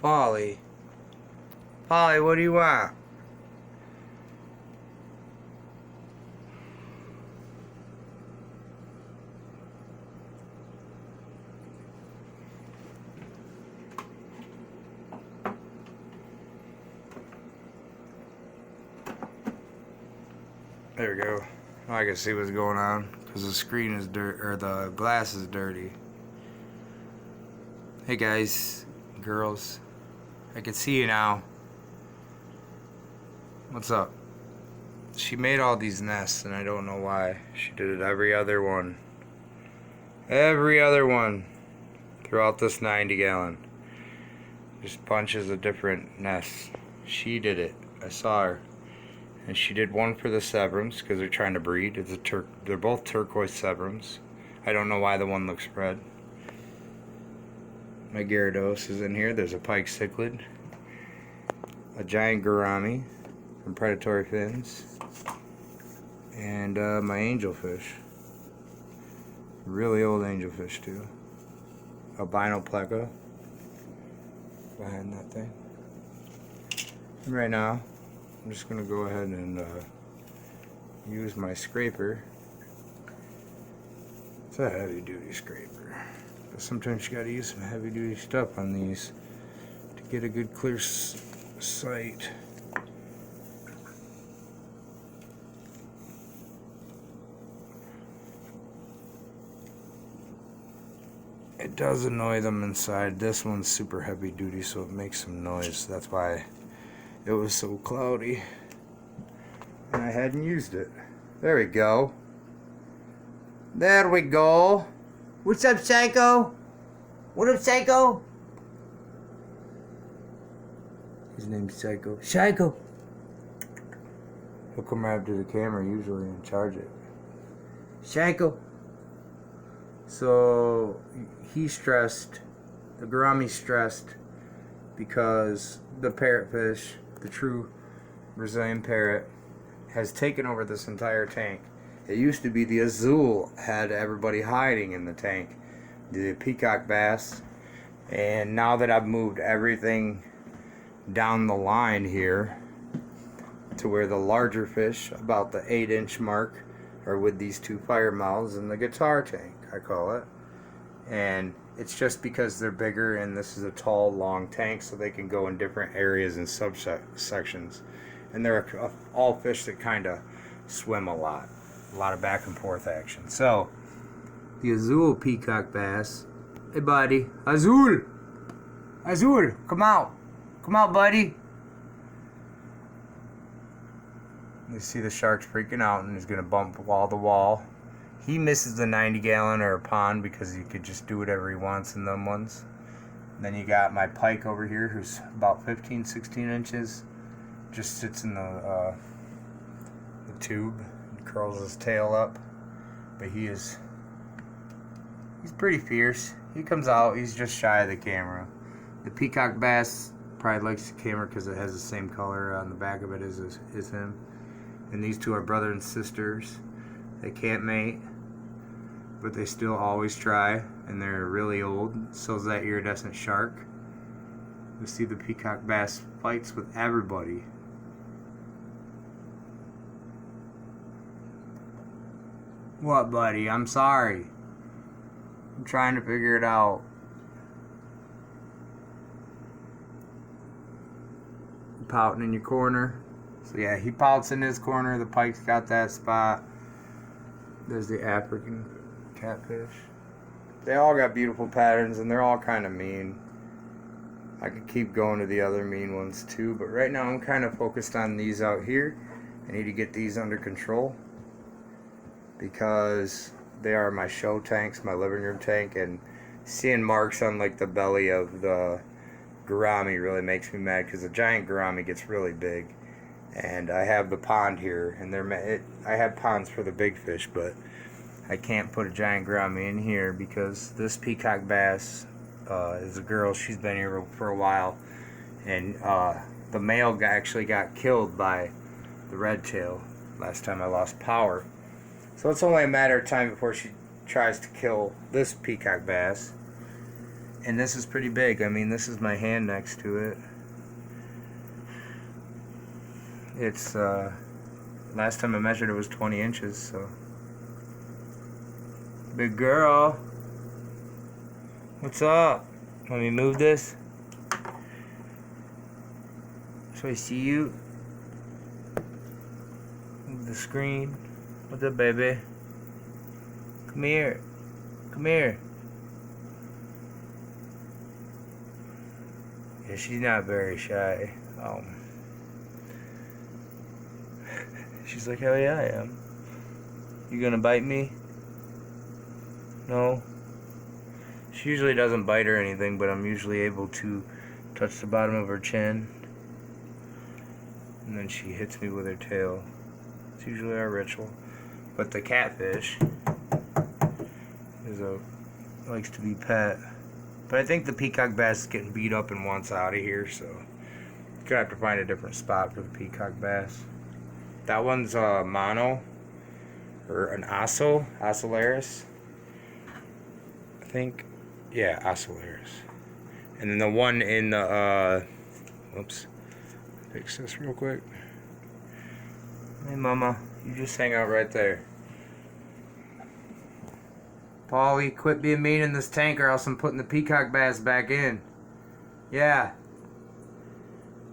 Polly. Polly, what do you want? There we go. Now I can see what's going on because the screen is dirt, or the glass is dirty. Hey guys, girls, I can see you now. What's up? She made all these nests and I don't know why. She did it every other one. Every other one throughout this 90 gallon. Just bunches of different nests. She did it. I saw her. And she did one for the Sebrums because they're trying to breed. They're both turquoise Sebrums. I don't know why the one looks red. My Gyarados is in here. There's a Pike cichlid, a giant gourami from Preditory fins, and my angelfish. Really old angelfish too. Albino pleca behind that thing. And right now, I'm just going to go ahead and use my scraper. It's a heavy duty scraper. But sometimes you got to use some heavy duty stuff on these to get a good clear sight. It does annoy them inside. This one's super heavy duty, so it makes some noise. That's why it was so cloudy and I hadn't used it. There we go. There we go. What's up, Psycho? What up, Psycho? His name's Psycho. Psycho! He'll come right up to the camera usually and charge it. Psycho! So he's stressed. The gourami's stressed because the parrotfish, the true Brazilian parrot, has taken over this entire tank. It used to be the Azul had everybody hiding in the tank, the Peacock bass, and now that I've moved everything down the line here to where the larger fish, about the 8-inch mark, are with these two fire mouths in the guitar tank, I call it. And it's just because they're bigger and this is a tall, long tank, so they can go in different areas and subsections. And they're all fish that kind of swim a lot of back and forth action. So, the Azul peacock bass. Hey, buddy. Azul! Azul, come out. Come out, buddy. You see the shark's freaking out and he's going to bump wall to wall. He misses the 90 gallon or a pond because he could just do whatever he wants in them ones. And then you got my pike over here who's about 15, 16 inches. Just sits in the tube and curls his tail up. But he's pretty fierce. He comes out, he's just shy of the camera. The peacock bass probably likes the camera because it has the same color on the back of it as him. And these two are brother and sisters. They can't mate, but they still always try, and they're really old. So's that iridescent shark. You see the peacock bass fights with everybody. What, buddy? I'm sorry. I'm trying to figure it out. Pouting in your corner. So yeah, he pouts in his corner. The pike's got that spot. There's the African catfish. They all got beautiful patterns and they're all kind of mean. I could keep going to the other mean ones too, but right now I'm kind of focused on these out here. I need to get these under control because they are my show tanks, my living room tank, and seeing marks on like the belly of the gourami really makes me mad because the giant gourami gets really big. And I have the pond here, and I have ponds for the big fish, but I can't put a giant gourami in here because this peacock bass is a girl. She's been here for a while, and the male actually got killed by the red tail last time I lost power. So it's only a matter of time before she tries to kill this peacock bass. And this is pretty big. I mean, this is my hand next to it. It's, last time I measured it was 20 inches, so. Big girl. What's up? Let me move this. So I see you. Move the screen. What's up, baby? Come here. Come here. Yeah, she's not very shy. She's like, hell yeah, I am. You gonna bite me? No? She usually doesn't bite or anything, but I'm usually able to touch the bottom of her chin. And then she hits me with her tail. It's usually our ritual. But the catfish likes to be pet. But I think the peacock bass is getting beat up and wants out of here, so gonna have to find a different spot for the peacock bass. That one's mono, or an Oscillaris. I think, yeah, Oscillaris. And then the one in the, whoops, fix this real quick. Hey, mama, you just hang out right there. Paulie, quit being mean in this tank or else I'm putting the peacock bass back in. Yeah.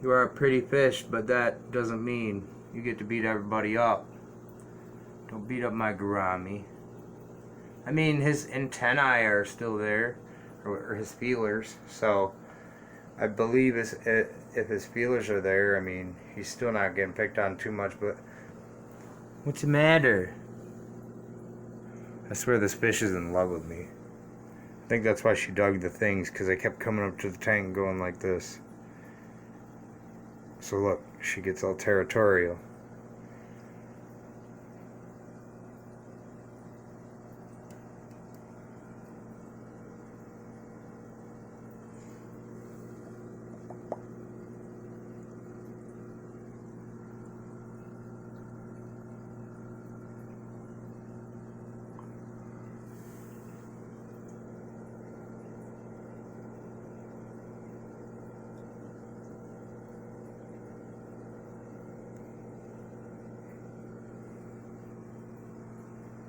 You are a pretty fish, but that doesn't mean you get to beat everybody up. Don't beat up my gourami. I mean, his antennae are still there, or his feelers, so I believe if his feelers are there, I mean, he's still not getting picked on too much, but what's the matter? I swear this fish is in love with me. I think that's why she dug the things, because I kept coming up to the tank and going like this. So look, she gets all territorial.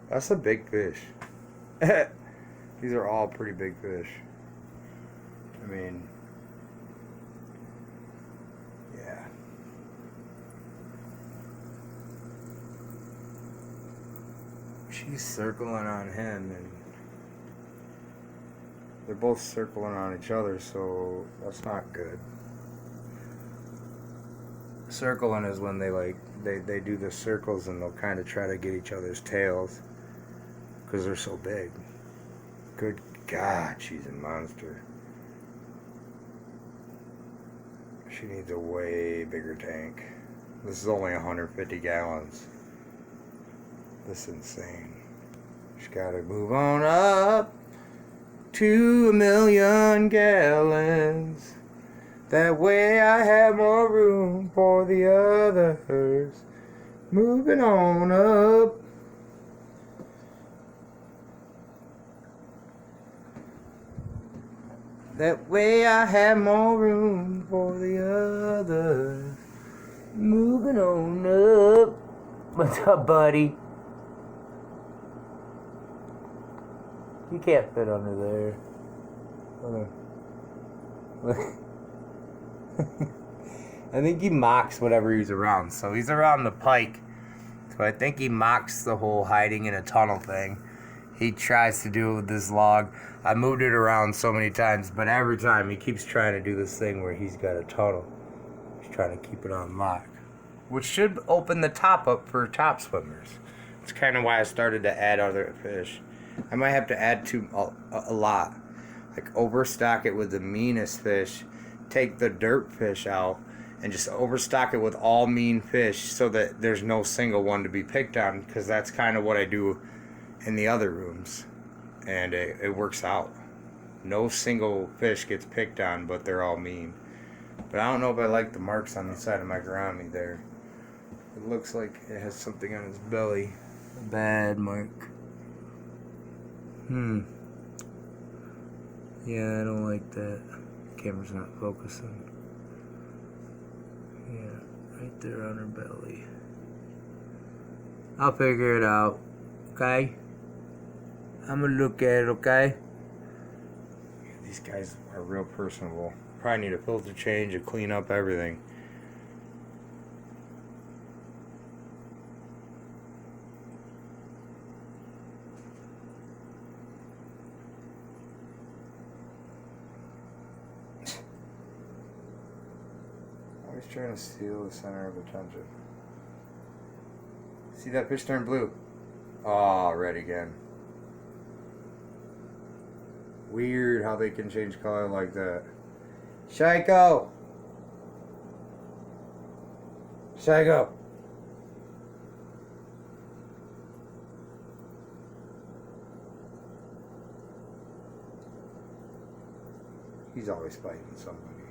That's a big fish. These are all pretty big fish. I mean, yeah. She's circling on him, and they're both circling on each other, so that's not good. Circling is when they do the circles and they'll kind of try to get each other's tails. Because they're so big. Good God, she's a monster. She needs a way bigger tank. This is only 150 gallons. This is insane. She's got to move on up to 1,000,000 gallons. That way I have more room for the others. Moving on up. That way I have more room for the others. Moving on up. What's up, buddy? You can't fit under there. I think he mocks whatever he's around. So he's around the pike. So I think he mocks the whole hiding in a tunnel thing. He tries to do it with this log. I moved it around so many times, but every time he keeps trying to do this thing where he's got a tunnel. He's trying to keep it on lock, which should open the top up for top swimmers. It's kind of why I started to add other fish. I might have to add a lot. Like overstock it with the meanest fish, take the dirt fish out, and just overstock it with all mean fish so that there's no single one to be picked on, because that's kind of what I do in the other rooms, and it works out. No single fish gets picked on, but they're all mean. But I don't know if I like the marks on the side of my gourami there. It looks like it has something on its belly. A bad mark. Yeah, I don't like that. Camera's not focusing. Yeah, right there on her belly. I'll figure it out. Okay? I'm gonna look at it, okay? These guys are real personable. Probably need a filter change and clean up everything. Always trying to steal the center of attention. See that fish turn blue? Oh, red again. Weird how they can change color like that. Shaiko! Shaiko! He's always fighting somebody.